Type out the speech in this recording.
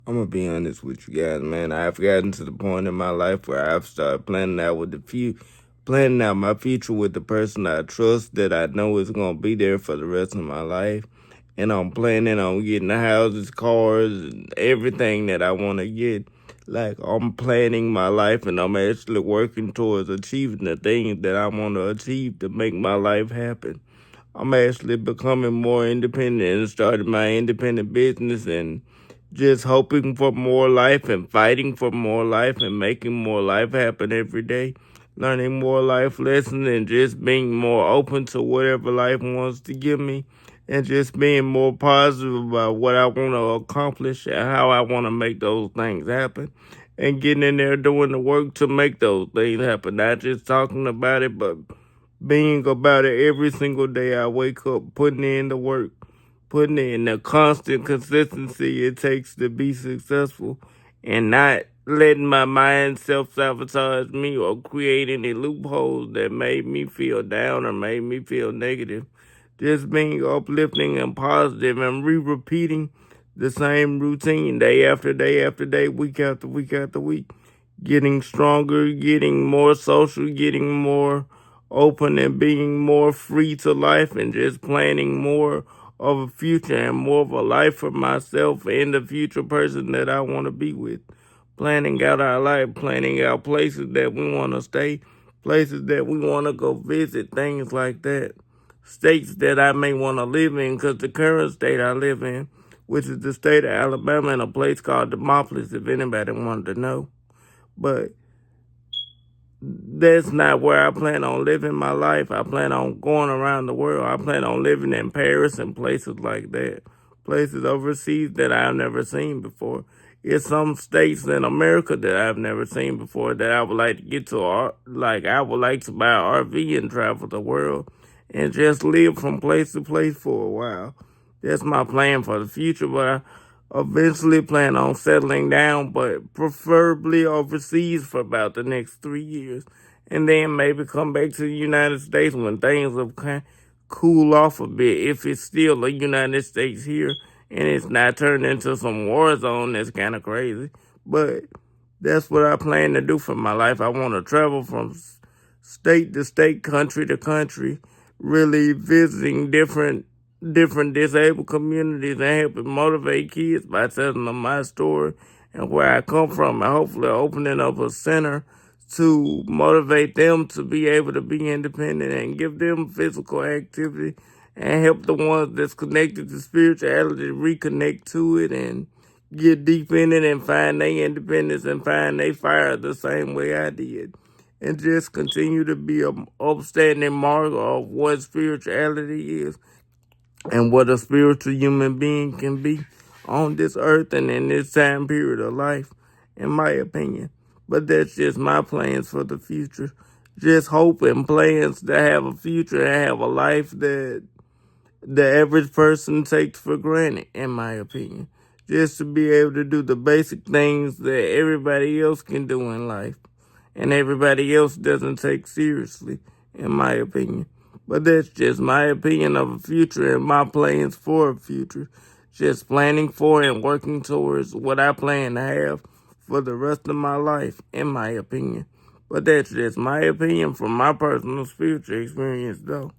I'm gonna be honest with you guys, man. I've gotten to the point in my life where I've started planning out my future with the person I trust that I know is gonna be there for the rest of my life. And I'm planning on getting the houses, cars, and everything that I want to get. Like, I'm planning my life and I'm actually working towards achieving the things that I want to achieve to make my life happen. I'm actually becoming more independent and starting my independent business and just hoping for more life and fighting for more life and making more life happen every day. Learning more life lessons and just being more open to whatever life wants to give me and just being more positive about what I want to accomplish and how I want to make those things happen. And getting in there doing the work to make those things happen. Not just talking about it, but being about it every single day. I wake up, putting in the work, putting in the constant consistency it takes to be successful, and not letting my mind self-sabotage me or create any loopholes that made me feel down or made me feel negative. Just being uplifting and positive and repeating the same routine day after day after day, week after week after week. Getting stronger, getting more social, getting more open and being more free to life and just planning more of a future and more of a life for myself and the future person that I want to be with. Planning out our life, planning out places that we want to stay, places that we want to go visit, things like that. States that I may want to live in, because the current state I live in, which is the state of Alabama, in a place called Demopolis, if anybody wanted to know. But that's not where I plan on living my life. I plan on going around the world. I plan on living in Paris and places like that, places overseas that I've never seen before. It's some states in America that I've never seen before that I would like to get to. Like, I would like to buy an RV and travel the world and just live from place to place for a while. That's my plan for the future, but I eventually plan on settling down, but preferably overseas for about the next 3 years. And then maybe come back to the United States when things have cool off a bit. If it's still the United States here and it's not turned into some war zone, that's kind of crazy. But that's what I plan to do for my life. I want to travel from state to state, country to country, really visiting different disabled communities and helping motivate kids by telling them my story and where I come from, and hopefully opening up a center to motivate them to be able to be independent and give them physical activity and help the ones that's connected to spirituality reconnect to it and get deep in it and find their independence and find their fire the same way I did. And just continue to be a upstanding mark of what spirituality is and what a spiritual human being can be on this earth and in this time period of life, in my opinion. But that's just my plans for the future. Just hope and plans to have a future and have a life that the average person takes for granted, in my opinion. Just to be able to do the basic things that everybody else can do in life and everybody else doesn't take seriously, in my opinion. But that's just my opinion of a future and my plans for a future. Just planning for and working towards what I plan to have for the rest of my life, in my opinion. But that's just my opinion from my personal spiritual experience, though.